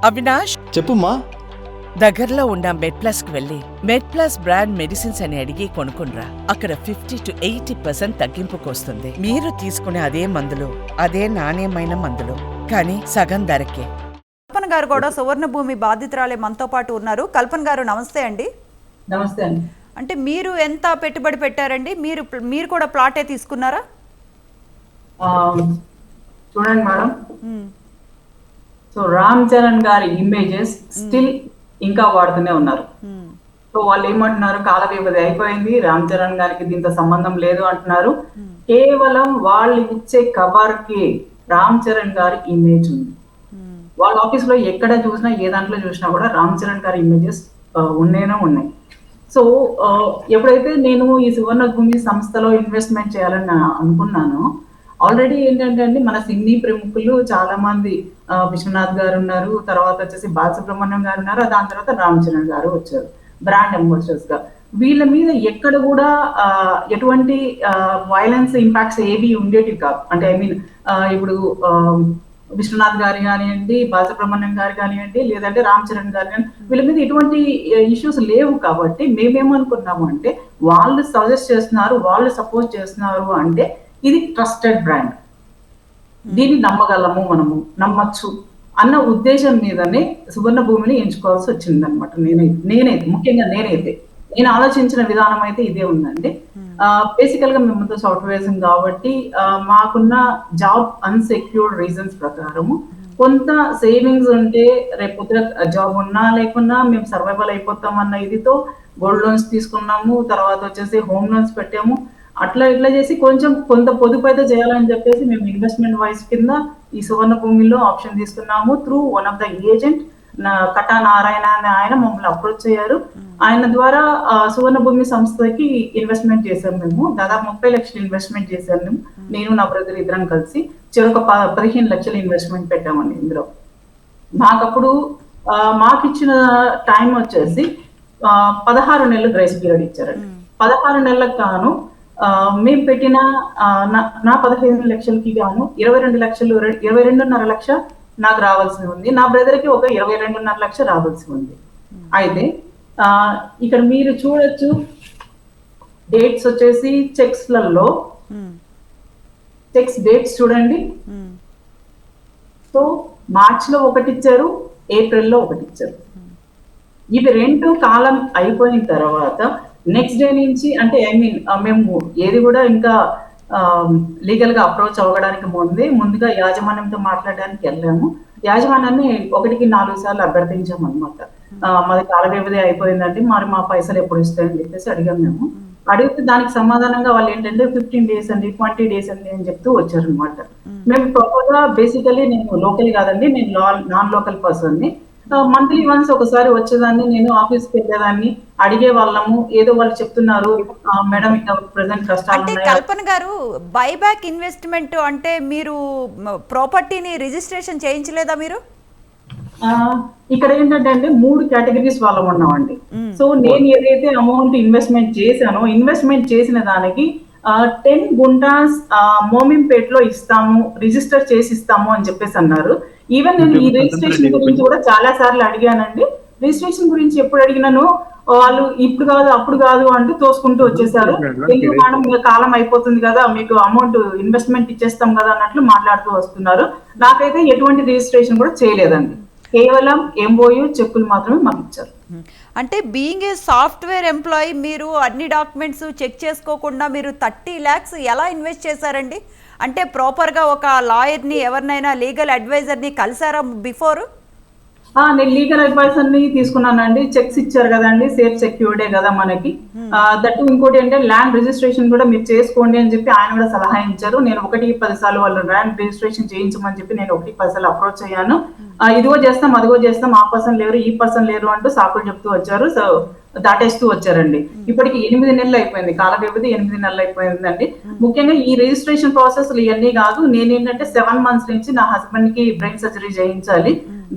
అవినాష్, చెప్పుమ్మా. దగ్గరలో ఉన్న మెడ్ప్లస్కి వెళ్ళి మెడ్ప్లస్ బ్రాండ్ మెడిసిన్స్ అని అడిగి కొనుక్కునరా. అక్కడ 50-80% తగ్గింపుకు వస్తుంది. మీరు తీసుకునే అదే మందులు, అదే నాణ్యమైన మందులు, కానీ సగం ధరకే. కల్పన గారు కూడా సువర్ణ భూమి బాధితురాలే మనతో పాటు ఉన్నారు. కల్పన గారు నమస్తే అండి. నమస్తే అండి. అంటే మీరు ఎంత పెట్టుబడి పెట్టారండి? మీరు కూడా ప్లాటే తీసుకున్నారా? చూడండి మేడం, సో రామ్ చరణ్ గారి ఇమేజెస్ స్టిల్ ఇంకా వాడుతూనే ఉన్నారు. సో వాళ్ళు ఏమంటున్నారు, కాల వ్యవధి అయిపోయింది, రామ్ చరణ్ గారికి దీంతో సంబంధం లేదు అంటున్నారు. కేవలం వాళ్ళు ఇచ్చే కవర్ కి రామ్ చరణ్ గారి ఇమేజ్ ఉంది. వాళ్ళ ఆఫీస్ లో ఎక్కడ చూసినా, ఏ దాంట్లో చూసినా కూడా రామ్ చరణ్ గారి ఇమేజెస్ ఉన్నాయి. సో ఎప్పుడైతే నేను ఈ సువర్ణ భూమి సంస్థలో ఇన్వెస్ట్మెంట్ చేయాలని అనుకున్నాను, ఆల్రెడీ ఏంటంటే అండి, మన సినీ ప్రముఖులు చాలా మంది, విశ్వనాథ్ గారు ఉన్నారు, తర్వాత వచ్చేసి బాలసుబ్రహ్మణ్యం గారు ఉన్నారు, దాని తర్వాత రామ్ చరణ్ గారు వచ్చారు బ్రాండ్ అంబాసిడర్స్ గా. వీళ్ళ మీద ఎక్కడ కూడా ఎటువంటి వైలెన్స్ ఇంపాక్ట్స్ ఏవి ఉండేటివి కాదు. అంటే ఐ మీన్ ఇప్పుడు విశ్వనాథ్ గారు కానివ్వండి, బాలసుబ్రహ్మణ్యం గారు కానివ్వండి, లేదంటే రామ్ చరణ్ గారు కానీ, వీళ్ళ మీద ఎటువంటి ఇష్యూస్ లేవు. కాబట్టి మేమేమనుకున్నాము అంటే, వాళ్ళు సజెస్ట్ చేస్తున్నారు, వాళ్ళు సపోర్ట్ చేస్తున్నారు అంటే ఇది ట్రస్టెడ్ బ్రాండ్, దీన్ని నమ్మగలము, మనము నమ్మచ్చు అన్న ఉద్దేశం మీదనే సువర్ణ భూమిని ఎంచుకోవాల్సి వచ్చింది అనమాట. నేనైతే నేను ఆలోచించిన విధానం అయితే ఇదే ఉందండి. బేసికల్ గా మేమంతా సాఫ్ట్వేర్స్ కాబట్టి మాకున్న జాబ్ అన్సెక్యూర్డ్ రీజన్స్ ప్రకారము కొంత సేవింగ్స్ ఉంటే రేపు జాబ్ ఉన్నా లేకున్నా మేము సర్వైవల్ అయిపోతాం అన్న ఇదితో గోల్డ్ లోన్స్ తీసుకున్నాము, తర్వాత వచ్చేసి హోమ్ లోన్స్ పెట్టాము. అట్లా ఇట్లా చేసి కొంత పొదుపు అయితే చేయాలని చెప్పేసి మేము ఇన్వెస్ట్మెంట్ వైస్ కింద ఈ సువర్ణ భూమిలో ఆప్షన్ తీసుకున్నాము. Through one of the agent Kata Narayana అనే ఆయన మమ్మల్ని అప్రోచ్ అయ్యారు. ఆయన ద్వారా సువర్ణ భూమి సంస్థకి ఇన్వెస్ట్మెంట్ చేశాము. మేము దాదాపు 30 లక్షలు ఇన్వెస్ట్మెంట్ చేశాను. నేను నా బ్రదర్ ఇద్దరం కలిసి చెరొక 15 లక్షలు ఇన్వెస్ట్మెంట్ పెట్టామండి ఇందులో. మాకప్పుడు మాకు ఇచ్చిన టైం వచ్చేసి 16 నెలలు గ్రేస్ పీరియడ్ ఇచ్చారండి. 16 నెలలకు గాను మేము పెట్టిన నా 15 లక్షలకి గాను 22.5 లక్ష నాకు రావాల్సి ఉంది. నా బ్రదర్ కి ఒక 22.5 లక్ష రావాల్సి ఉంది. అయితే ఇక్కడ మీరు చూడొచ్చు, డేట్స్ వచ్చేసి చెక్స్లలో డేట్స్ చూడండి. సో మార్చ్ లో ఒకటి ఇచ్చారు, ఏప్రిల్ లో ఒకటి ఇచ్చారు. ఇవి 2 కాలం అయిపోయిన తర్వాత నెక్స్ట్ డే నుంచి, అంటే ఐ మీన్ మేము ఏది కూడా ఇంకా లీగల్ గా అప్రోచ్ అవ్వడానికి ముందుగా యాజమాన్యంతో మాట్లాడడానికి వెళ్ళాము. యాజమాన్యాన్ని 1-4 సార్లు అభ్యర్థించాము అనమాట. మాది కాల వ్యవధి అయిపోయిందంటే మరి మా పైసలు ఎప్పుడు ఇస్తాయని చెప్పేసి అడిగాం. మేము అడిగితే దానికి సమాధానంగా వాళ్ళు ఏంటంటే 15 డేస్ అండి, 20 డేస్ అండి అని చెప్తూ వచ్చారు అనమాట. మేము ప్రాపర్ గా బేసికలీ నేను లోకల్ కాదండి, నేను నాన్ లోకల్ పర్సన్ ని. మంత్లీ వన్స్ ఒకసారి వచ్చేదాన్ని, నేను ఆఫీస్కి వెళ్ళేదాన్ని, అడిగే వాళ్ళము. ఏదో వాళ్ళు చెప్తున్నారు మేడం ఇంకా ప్రెసెంట్ కష్టాలు. అంటే కల్పన గారు, బైబ్యాక్ ఇన్వెస్ట్మెంట్ అంటే మీరు ప్రాపర్టీని రిజిస్ట్రేషన్ చేయించలేదా మీరు? ఇక్కడ ఏంటంటే అండి 3 కేటగిరీస్ వాళ్ళం ఉన్నామండి. సో నేను ఏదైతే అమౌంట్ ఇన్వెస్ట్మెంట్ చేసిన దానికి 10 గుంటాస్ మోమింపేట్ లో ఇస్తాము, రిజిస్టర్ చేసి ఇస్తాము అని చెప్పేసి అన్నారు. ఈవెన్ నేను ఈ రిజిస్ట్రేషన్ గురించి కూడా చాలా సార్లు అడిగానండి. రిజిస్ట్రేషన్ గురించి ఎప్పుడు అడిగినాను, వాళ్ళు ఇప్పుడు కాదు అప్పుడు కాదు అంటూ తోసుకుంటూ వచ్చేసారు. ఎందుకు మేడం, కాలం అయిపోతుంది కదా, మీకు అమౌంట్ ఇన్వెస్ట్మెంట్ ఇచ్చేస్తాం కదా అన్నట్లు మాట్లాడుతూ వస్తున్నారు. నాకైతే ఎటువంటి రిజిస్ట్రేషన్ కూడా చేయలేదండి, కేవలం ఎంఓయూ చెక్కులు మాత్రమే మాకు ఇచ్చారు. అంటే బీయింగ్ ఏ సాఫ్ట్వేర్ ఎంప్లాయీ మీరు అన్ని డాక్యుమెంట్స్ చెక్ చేసుకోకుండా మీరు 30 lakhs ఎలా ఇన్వెస్ట్ చేశారండి? అంటే ప్రాపర్గా ఒక లాయర్ని, ఎవరినైనా లీగల్ అడ్వైజర్ని కలిసారా బిఫోర్? నేను లీగల్ అడ్వైజర్ ని తీసుకున్నానండి. చెక్స్ ఇచ్చారు కదండి, సేఫ్ సెక్యూర్డే కదా మనకి. దట్టు ఇంకోటి అంటే ల్యాండ్ రిజిస్ట్రేషన్ కూడా మీరు చేసుకోండి అని చెప్పి ఆయన కూడా సలహా ఇచ్చారు. నేను 1-10 సార్లు వాళ్ళు ల్యాండ్ రిజిస్ట్రేషన్ చేయించమని చెప్పి నేను 1-10 సార్లు అప్రోచ్ అయ్యాను. ఇదిగో చేస్తాం, అదిగో చేస్తాం, ఆ పర్సన్ లేరు, ఈ పర్సన్ లేరు అంటూ సాకులు చెప్తూ వచ్చారు. సో దాటేస్తూ వచ్చారండి. ఇప్పటికి 8 నెలలు అయిపోయింది, కాల వ్యవధి 8 నెలలు అయిపోయిందండి. ముఖ్యంగా ఈ రిజిస్ట్రేషన్ ప్రాసెస్ ఇవన్నీ కాదు, నేనేంటంటే 7 months నుంచి నా హస్బెండ్ కి బ్రెయిన్ సర్జరీ చేయించాలి.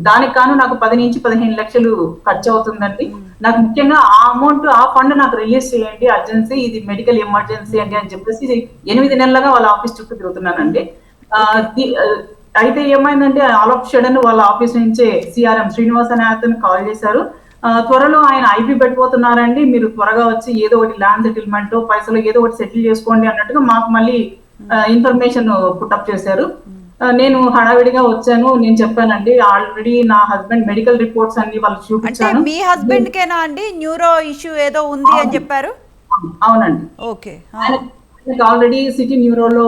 దానికి కాను నాకు 10-15 లక్షలు ఖర్చు అవుతుందండి. నాకు ముఖ్యంగా ఆ అమౌంట్, ఆ ఫండ్ నాకు రిలీజ్ చేయండి, అర్జెన్సీ, ఇది మెడికల్ ఎమర్జెన్సీ అండి అని చెప్పేసి 8 నెలలుగా వాళ్ళ ఆఫీస్ చుట్టూ తిరుగుతున్నానండి. అయితే ఏమైందంటే ఆల్ ఆఫ్ సడన్ వాళ్ళ ఆఫీస్ నుంచే సిఆర్ఎం శ్రీనివాస్ అనే అతను కాల్ చేశారు. త్వరలో ఆయన ఐపీ పెట్టిపోతున్నారండి, మీరు త్వరగా వచ్చి ఏదో ఒకటి ల్యాండ్ సెటిల్మెంట్ పైసలు ఏదో ఒకటి సెటిల్ చేసుకోండి అన్నట్టుగా మాకు మళ్ళీ ఇన్ఫర్మేషన్ పుట్టప్ చేశారు. నేను హడావిడిగా వచ్చాను. నేను చెప్పానండి, ఆల్రెడీ నా హస్బెండ్ మెడికల్ రిపోర్ట్స్ అన్ని వాళ్ళకి అంటే చూపించాను. మీ హస్బెండ్ కేనా అండి న్యూరో ఇష్యూ ఏదో ఉంది అని చెప్పారు? అవునండి, ఓకే. ఆల్రెడీ సిటీ న్యూరోలో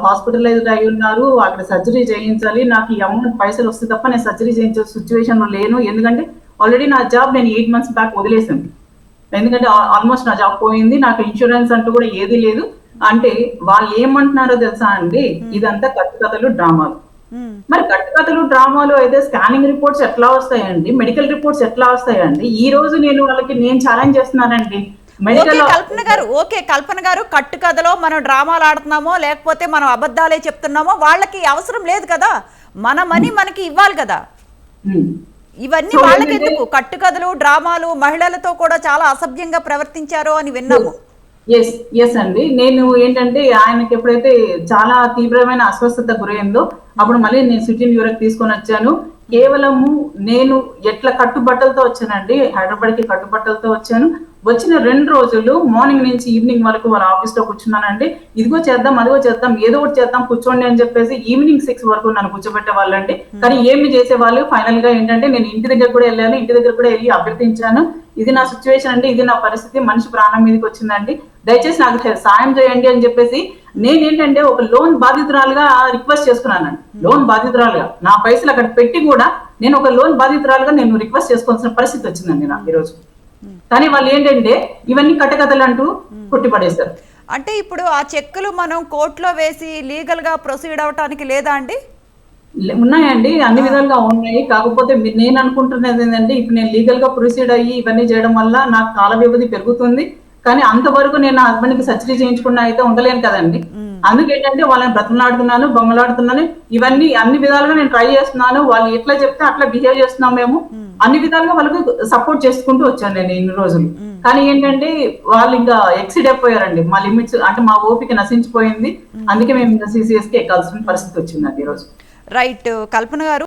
హాస్పిటలైజ్డ్ అయి ఉన్నారు. అక్కడ సర్జరీ చేయించాలి. నాకు ఈ అమౌంట్ పైసలు వస్తే తప్ప నేను సర్జరీ చేయించే సిచ్యువేషన్ లో లేను. ఎందుకంటే ఆల్రెడీ నా జాబ్ నేను 8 months బ్యాక్ వదిలేసాను. ఎందుకంటే ఆల్మోస్ట్ నా జాబ్ పోయింది. నాకు ఇన్సూరెన్స్ అంటూ కూడా ఏది లేదు. అంటే వాళ్ళు ఏమంటున్నారో తెలుసా అండి, ఇదంతా కట్టుకథలు డ్రామాలు. మరి కట్టుకథలు డ్రామాలు అయితే స్కానింగ్ రిపోర్ట్స్ ఎట్లా వస్తాయండి, మెడికల్ రిపోర్ట్స్ ఎట్లా వస్తాయండి? ఈ రోజు నేను ఛాలెంజ్ చేస్తున్నానండి మెడికల్. కల్పన గారు కట్టుకథలో మనం డ్రామాలు ఆడుతున్నామో లేకపోతే మనం అబద్ధాలే చెప్తున్నామో వాళ్ళకి అవసరం లేదు కదా, మన మనీ మనకి ఇవ్వాలి కదా. ఇవన్నీ వాళ్ళకి ఎందుకు? కట్టుకథలు డ్రామాలు, మహిళలతో కూడా చాలా అసభ్యంగా ప్రవర్తించారు అని విన్నాము. ఎస్ అండి, నేను ఏంటంటే ఆయనకి ఎప్పుడైతే చాలా తీవ్రమైన అస్వస్థత గురైందో అప్పుడు మళ్ళీ నేను సిటీ న్యూయార్క్ తీసుకొని వచ్చాను. కేవలము నేను ఎట్లా కట్టుబట్టలతో వచ్చానండి, హైదరాబాద్ కి కట్టుబట్టలతో వచ్చాను. వచ్చిన 2 రోజులు మార్నింగ్ నుంచి ఈవినింగ్ వరకు వాళ్ళ ఆఫీస్ లో కూర్చున్నానండి. ఇదిగో చేద్దాం, అదిగో చేద్దాం, ఏదో ఒకటి చేద్దాం, కూర్చోండి అని చెప్పేసి ఈవినింగ్ 6 వరకు నన్ను కూర్చోబెట్టే వాళ్ళండి. కానీ ఏమి చేసేవాళ్ళు, ఫైనల్ గా ఏంటంటే నేను ఇంటి దగ్గర కూడా వెళ్ళాను, ఇంటి దగ్గర కూడా వెళ్ళి అభ్యర్థించాను. ఇది నా సిచ్యువేషన్ అండి, ఇది నా పరిస్థితి, మనిషి ప్రాణం మీదకి వచ్చిందండి, దయచేసి నాకు సాయం చేయండి అని చెప్పేసి నేనేంటంటే ఒక లోన్ బాధితురాలుగా రిక్వెస్ట్ చేసుకున్నానండి. లోన్ బాధితురాలుగా నా పైసలు అక్కడ పెట్టి కూడా నేను ఒక లోన్ బాధితురాలుగా నేను రిక్వెస్ట్ చేసుకోవాల్సిన పరిస్థితి వచ్చిందండి నాకు ఈరోజు. కానీ వాళ్ళు ఏంటంటే ఇవన్నీ కట్టకథలు అంటూ కొట్టిపడేశారు. అంటే ఇప్పుడు ఆ చెక్కులు మనం కోర్టులో వేసి లీగల్ గా ప్రొసీడ్ అవటానికి లేదా అండి? ఉన్నాయండి, అన్ని విధాలుగా ఉన్నాయి. కాకపోతే నేను అనుకుంటున్నది ఏంటంటే ఇప్పుడు నేను లీగల్ గా ప్రొసీడ్ అయ్యి ఇవన్నీ చేయడం వల్ల నాకు కాల వ్యవధి పెరుగుతుంది. కానీ అంతవరకు నేను నా హస్బెండ్ కి సర్జరీ చేయించుకున్నా అయితే ఉండలేను కదండి. అందుకేంటంటే వాళ్ళని బ్రతలాడుతున్నాను, బొమ్మలాడుతున్నాను, ఇవన్నీ అన్ని విధాలుగా నేను ట్రై చేస్తున్నాను. వాళ్ళు ఎట్లా చెప్తే అట్లా బిహేవ్ చేస్తున్నాం మేము. అన్ని విధాలుగా వాళ్ళకు సపోర్ట్ చేసుకుంటూ వచ్చాను నేను ఇన్ని రోజులు. కానీ ఏంటంటే వాళ్ళు ఇంకా ఎక్సిడ్ అయిపోయారండి, మా లిమిట్స్, అంటే మా ఓపిక నశించిపోయింది. అందుకే మేము CCS కి ఎక్కాల్సిన పరిస్థితి వచ్చిందండి ఈరోజు. రైట్ కల్పన గారు.